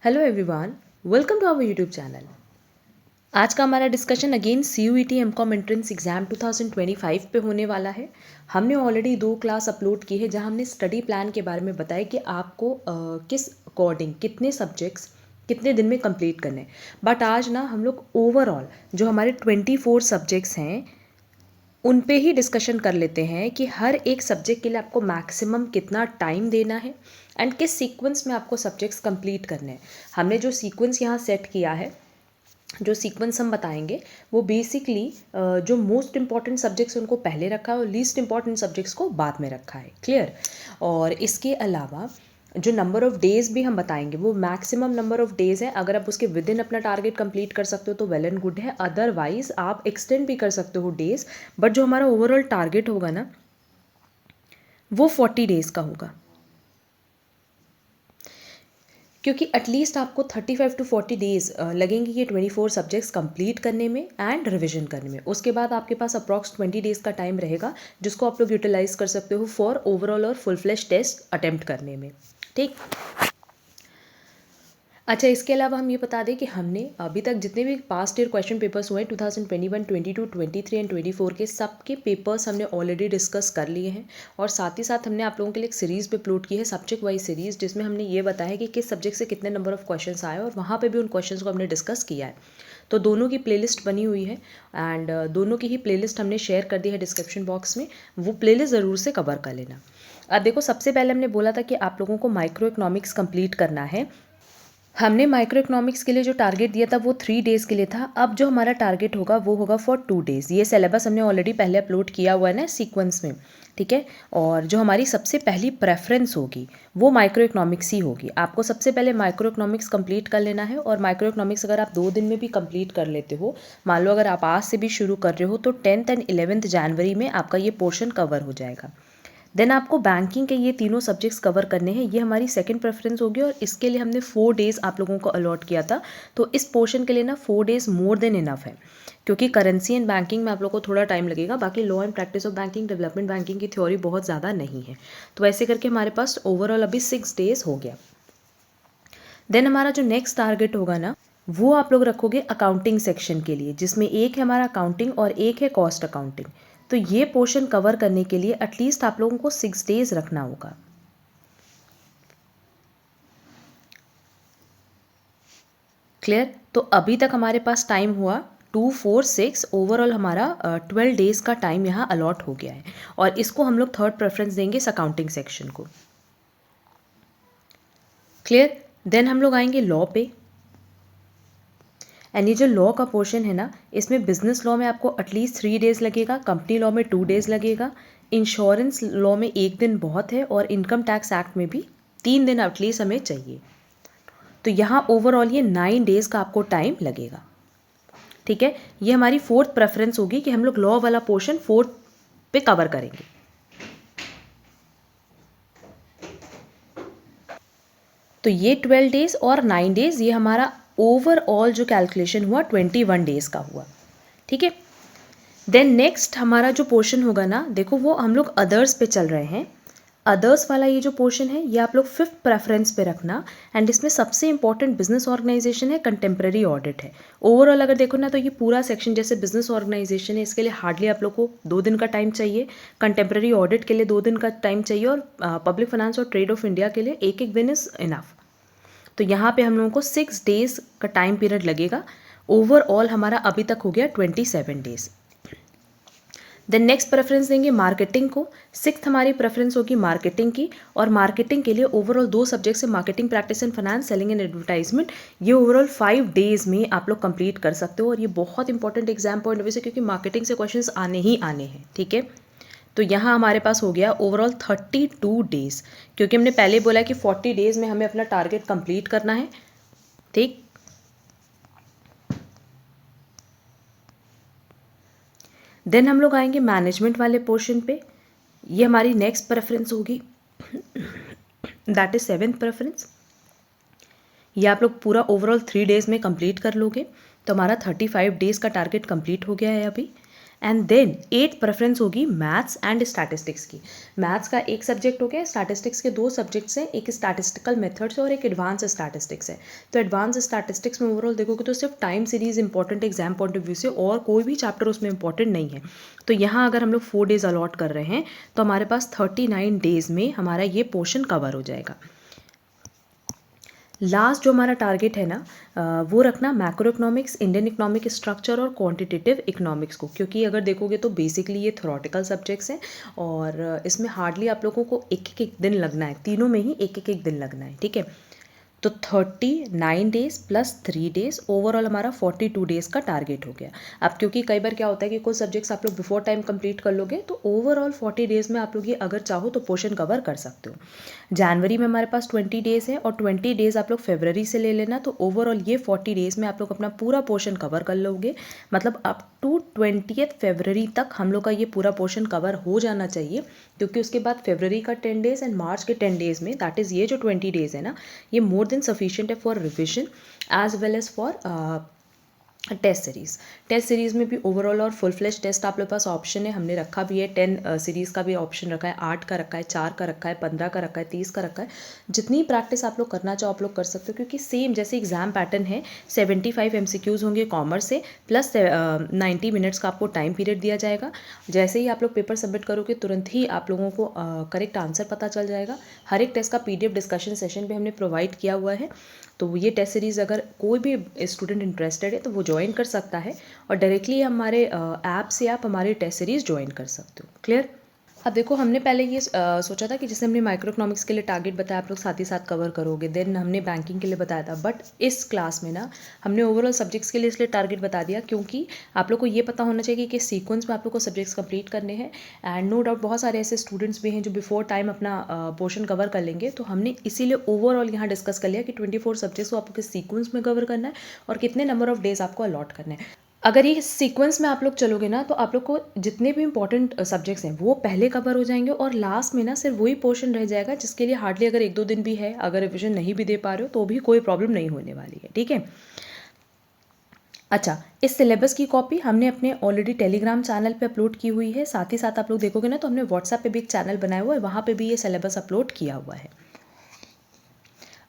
Hello everyone, welcome to our YouTube channel. आज का हमारा discussion again CUET MCom entrance exam 2025 पे होने वाला है। हमने ऑलरेडी 2 क्लास अपलोड की है जहां हमने स्टडी प्लान के बारे में बताया कि आपको किस अकॉर्डिंग कितने सब्जेक्ट्स कितने दिन में कंप्लीट करने हैं। बट आज ना हम लोग ओवरऑल जो हमारे 24 सब्जेक्ट्स हैं उन पे ही डिस्कशन कर लेते हैं कि हर एक सब्जेक्ट के लिए आपको मैक्सिमम कितना टाइम देना है एंड किस सीक्वेंस में आपको सब्जेक्ट्स कंप्लीट करने हैं। हमने जो सीक्वेंस यहाँ सेट किया है, जो सीक्वेंस हम बताएंगे वो बेसिकली जो मोस्ट इंपॉर्टेंट सब्जेक्ट्स उनको पहले रखा है और लीस्ट इंपॉर्टेंट सब्जेक्ट्स को बाद में रखा है। क्लियर। और इसके अलावा जो नंबर ऑफ़ डेज़ भी हम बताएंगे वो मैक्सिमम नंबर ऑफ़ डेज़ है। अगर आप उसके विद इन अपना टारगेट कंप्लीट कर सकते हो तो वेल एंड गुड है, अदरवाइज आप एक्सटेंड भी कर सकते हो डेज़। बट जो हमारा ओवरऑल टारगेट होगा ना वो 40 डेज़ का होगा, क्योंकि एटलीस्ट आपको 35 टू 40 डेज़ लगेंगे ये 24 सब्जेक्ट्स कंप्लीट करने में एंड रिविजन करने में। उसके बाद आपके पास अप्रॉक्स 20 डेज़ का टाइम रहेगा जिसको आप लोग यूटिलाइज कर सकते हो फॉर ओवरऑल और फुल फ्लैश टेस्ट अटेम्प्ट करने में। ठीक। अच्छा, इसके अलावा हम ये बता दें कि हमने अभी तक जितने भी पास्ट ईयर क्वेश्चन पेपर्स हुए 2021, 22, 23 एंड 24 के सबके पेपर्स हमने ऑलरेडी डिस्कस कर लिए हैं। और साथ ही साथ हमने आप लोगों के लिए एक सीरीज़ भी अपलोड की है, सब्जेक्ट वाइज सीरीज़, जिसमें हमने ये बताया है कि किस सब्जेक्ट से कितने नंबर ऑफ क्वेश्चंस आए और वहाँ पर भी उन क्वेश्चंस को हमने डिस्कस किया है। तो दोनों की प्लेलिस्ट बनी हुई है एंड दोनों की ही प्लेलिस्ट हमने शेयर कर दी है डिस्क्रिप्शन बॉक्स में, वो प्लेलिस्ट ज़रूर से कवर कर लेना। अब देखो, सबसे पहले हमने बोला था कि आप लोगों को माइक्रो इकोनॉमिक्स कंप्लीट करना है। हमने माइक्रो इकोनॉमिक्स के लिए जो टारगेट दिया था वो 3 डेज़ के लिए था। अब जो हमारा टारगेट होगा वो होगा फॉर 2 डेज़। ये सिलेबस हमने ऑलरेडी पहले अपलोड किया हुआ है ना सीक्वेंस में, ठीक है। और जो हमारी सबसे पहली प्रेफरेंस होगी वो माइक्रो इकोनॉमिक्स ही होगी। आपको सबसे पहले माइक्रो इकोनॉमिक्स कंप्लीट कर लेना है। और माइक्रो इकोनॉमिक्स अगर आप 2 दिन में भी कंप्लीट कर लेते हो, मान लो अगर आप आज से भी शुरू कर रहे हो, तो 10th एंड 11th जनवरी में आपका ये पोर्शन कवर हो जाएगा। देन आपको बैंकिंग के ये तीनों सब्जेक्ट्स कवर करने हैं, ये हमारी सेकंड प्रेफरेंस होगी। और इसके लिए हमने 4 डेज़ आप लोगों को अलॉट किया था। तो इस पोर्शन के लिए ना 4 डेज़ मोर देन इनफ है, क्योंकि करेंसी एंड बैंकिंग में आप लोगों को थोड़ा टाइम लगेगा। बाकी law and practice of banking, development banking की थ्योरी बहुत ज़्यादा नहीं है। तो ऐसे करके हमारे पास ओवरऑल अभी 6 डेज़ हो गया। देन हमारा जो नेक्स्ट टारगेट होगा ना वो आप लोग रखोगे अकाउंटिंग सेक्शन के लिए, जिसमें एक है हमारा अकाउंटिंग और एक है कॉस्ट अकाउंटिंग। तो ये पोर्शन कवर करने के लिए एटलीस्ट आप लोगों को 6 डेज रखना होगा। क्लियर। तो अभी तक हमारे पास टाइम हुआ 2, 4, 6, ओवरऑल हमारा 12 डेज का टाइम यहाँ अलॉट हो गया है। और इसको हम लोग थर्ड प्रेफरेंस देंगे इस अकाउंटिंग सेक्शन को। क्लियर। देन हम लोग आएंगे लॉ पे। एंड ये जो लॉ का पोर्शन है ना, इसमें बिजनेस लॉ में आपको एटलीस्ट 3 डेज़ लगेगा, कंपनी लॉ में 2 डेज़ लगेगा, इंश्योरेंस लॉ में 1 दिन बहुत है, और इनकम टैक्स एक्ट में भी 3 दिन एटलीस्ट हमें चाहिए। तो यहाँ ओवरऑल ये 9 डेज़ का आपको टाइम लगेगा। ठीक है। ये हमारी फोर्थ प्रेफरेंस होगी कि हम लोग लॉ वाला पोर्शन 4th पे कवर करेंगे। तो ये 12 डेज़ और 9 डेज़, ये हमारा ओवरऑल जो कैलकुलेशन हुआ 21 डेज़ का हुआ। ठीक है। देन नेक्स्ट हमारा जो पोर्शन होगा ना, देखो वो हम लोग अदर्स पे चल रहे हैं। अदर्स वाला ये जो पोर्शन है ये आप लोग 5th प्रेफरेंस पे रखना। एंड इसमें सबसे इंपॉर्टेंट बिजनेस ऑर्गेनाइजेशन है, कंटेम्प्रेरी ऑडिट है। ओवरऑल अगर देखो ना तो ये पूरा सेक्शन जैसे बिजनेस ऑर्गेनाइजेशन है, इसके लिए हार्डली आप लोग को 2 दिन का टाइम चाहिए, कंटेम्प्रेरी ऑडिट के लिए 2 दिन का टाइम चाहिए, और पब्लिक फाइनेंस और ट्रेड ऑफ इंडिया के लिए 1 दिन इज इनफ। तो यहाँ पे हम लोगों को 6 डेज़ का टाइम पीरियड लगेगा। ओवरऑल हमारा अभी तक हो गया 27 डेज़। देन नेक्स्ट प्रेफरेंस देंगे मार्केटिंग को। 6th हमारी प्रेफरेंस होगी मार्केटिंग की। और मार्केटिंग के लिए ओवरऑल 2 सब्जेक्ट्स है, marketing practice and finance, selling and advertisement. ये ओवरऑल 5 डेज़ में आप लोग कंप्लीट कर सकते हो। और ये बहुत important exam point of view से, क्योंकि मार्केटिंग से क्वेश्चंस आने ही आने हैं। ठीक है। तो यहाँ हमारे पास हो गया ओवरऑल 32 डेज़, क्योंकि हमने पहले बोला कि 40 डेज़ में हमें अपना टारगेट कंप्लीट करना है। ठीक। देन हम लोग आएंगे मैनेजमेंट वाले पोर्शन पे। ये हमारी नेक्स्ट प्रेफरेंस होगी, दैट इज 7th प्रेफरेंस। ये आप लोग पूरा ओवरऑल 3 डेज़ में कंप्लीट कर लोगे। तो हमारा 35 डेज़ का टारगेट कंप्लीट हो गया है अभी। एंड देन 8th प्रेफरेंस होगी मैथ्स एंड स्टैटिस्टिक्स की। मैथ्स का एक सब्जेक्ट हो गया, स्टैटिस्टिक्स के 2 सब्जेक्ट्स हैं, एक स्टैटिस्टिकल मेथड्स और एक एडवांस स्टैटिस्टिक्स है। तो एडवांस स्टैटिस्टिक्स में ओवरऑल देखोगे तो सिर्फ time series important exam point of view से, और कोई भी चैप्टर उसमें इंपॉर्टेंट नहीं है। तो यहाँ अगर हम लोग 4 डेज अलॉट कर रहे हैं तो हमारे पास 39 डेज में हमारा ये पोर्शन कवर हो जाएगा। लास्ट जो हमारा टारगेट है ना वो रखना macro economics, Indian economic structure और क्वांटिटेटिव इकोनॉमिक्स को, क्योंकि अगर देखोगे तो बेसिकली ये थ्योरेटिकल सब्जेक्ट्स हैं और इसमें हार्डली आप लोगों को एक दिन लगना है, तीनों में ही एक दिन लगना है, ठीक है। तो 39 डेज प्लस 3 डेज ओवरऑल हमारा 42 डेज का टारगेट हो गया। अब क्योंकि कई बार क्या होता है कि कुछ सब्जेक्ट्स आप लोग बिफोर टाइम कंप्लीट कर लोगे तो ओवरऑल 40 डेज में आप लोग ये अगर चाहो तो पोर्शन कवर कर सकते हो। जनवरी में हमारे पास 20 डेज है और 20 डेज आप लोग फरवरी से ले लेना, तो ओवरऑल ये 40 डेज में आप लोग अपना पूरा पोर्शन कवर कर लोगे। मतलब अप टू 20th फरवरी तक हम लोग का ये पूरा पोर्शन कवर हो जाना चाहिए, क्योंकि उसके बाद फरवरी का 10 डेज एंड मार्च के 10 डेज में, दैट इज़ ये जो 20 डेज है ना, ये मोर देन सफिशिएंट है for revision as well as for test series में भी ओवरऑल और फुल फ्लेश टेस्ट आप लोग पास ऑप्शन है, हमने रखा भी है। 10 सीरीज़ का भी ऑप्शन रखा है, 8 का रखा है, 4 का रखा है, 15 का रखा है, 30 का रखा है। जितनी प्रैक्टिस आप लोग करना चाहो आप लोग कर सकते हो, क्योंकि सेम जैसे एग्जाम पैटर्न है, 75 MCQs होंगे कॉमर्स से, प्लस 90 मिनट्स का आपको टाइम पीरियड दिया जाएगा। जैसे ही आप लोग पेपर सबमिट करोगे तुरंत ही आप लोगों को करेक्ट आंसर पता चल जाएगा। हर एक टेस्ट का PDF डिस्कशन सेशन भी हमने प्रोवाइड किया हुआ है। तो ये टेस्ट सीरीज़ अगर कोई भी स्टूडेंट इंटरेस्टेड है तो वो ज्वाइन कर सकता है, और डायरेक्टली हमारे ऐप से आप हमारे टेस्ट सीरीज़ ज्वाइन कर सकते हो। क्लियर? अब देखो, हमने पहले ये सोचा था कि जैसे हमने माइक्रो इकोनॉमिक्स के लिए टारगेट बताया आप लोग साथ ही साथ कवर करोगे, देन हमने बैंकिंग के लिए बताया था, बट इस क्लास में ना हमने ओवरऑल सब्जेक्ट्स के लिए इसलिए टारगेट बता दिया क्योंकि आप लोग को ये पता होना चाहिए कि सीक्वेंस में आप लोग को सब्जेक्ट्स कंप्लीट करने हैं। एंड नो डाउट बहुत सारे ऐसे स्टूडेंट्स भी हैं जो बिफोर टाइम अपना पोर्शन कवर कर लेंगे, तो हमने इसीलिए ओवरऑल यहाँ डिस्कस कर लिया कि 24 सब्जेक्ट्स को आपको किस सीक्वेंस में कवर करना है और कितने नंबर ऑफ डेज आपको अलॉट करना है। अगर ये सीक्वेंस में आप लोग चलोगे ना तो आप लोग को जितने भी इंपॉर्टेंट सब्जेक्ट्स हैं वो पहले कवर हो जाएंगे, और लास्ट में ना सिर्फ वही पोर्शन रह जाएगा जिसके लिए हार्डली अगर 1-2 दिन भी है, अगर रिविजन नहीं भी दे पा रहे हो तो भी कोई प्रॉब्लम नहीं होने वाली है, ठीक है। अच्छा, इस सिलेबस की कॉपी हमने अपने ऑलरेडी टेलीग्राम चैनल पे अपलोड की हुई है, साथ ही साथ आप लोग देखोगे ना तो हमने व्हाट्सएप पे भी एक चैनल बनाया हुआ है, वहाँ पे भी ये सिलेबस अपलोड किया हुआ है।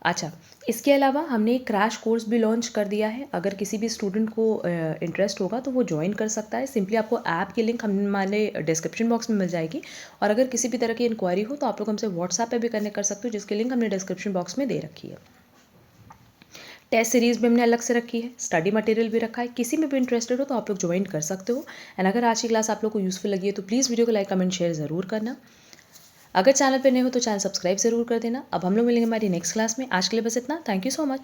अच्छा, इसके अलावा हमने एक क्रैश कोर्स भी लॉन्च कर दिया है, अगर किसी भी स्टूडेंट को इंटरेस्ट होगा तो वो ज्वाइन कर सकता है। सिंपली आपको ऐप की लिंक हमारे डिस्क्रिप्शन बॉक्स में मिल जाएगी, और अगर किसी भी तरह की इंक्वायरी हो तो आप लोग हमसे व्हाट्सएप पे भी कनेक्ट कर सकते हो, जिसकी लिंक हमने डिस्क्रिप्शन बॉक्स में दे रखी है। टेस्ट सीरीज़ भी हमने अलग से रखी है, स्टडी मटेरियल भी रखा है, किसी में भी इंटरेस्टेड हो तो आप लोग ज्वाइन कर सकते हो। एंड अगर आज की क्लास आप लोग को यूज़फुल लगी है तो प्लीज़ वीडियो को लाइक कमेंट शेयर ज़रूर करना। अगर चैनल पे नए हो तो चैनल सब्सक्राइब ज़रूर कर देना। अब हम लोग मिलेंगे हमारी नेक्स्ट क्लास में। आज के लिए बस इतना। Thank you so much.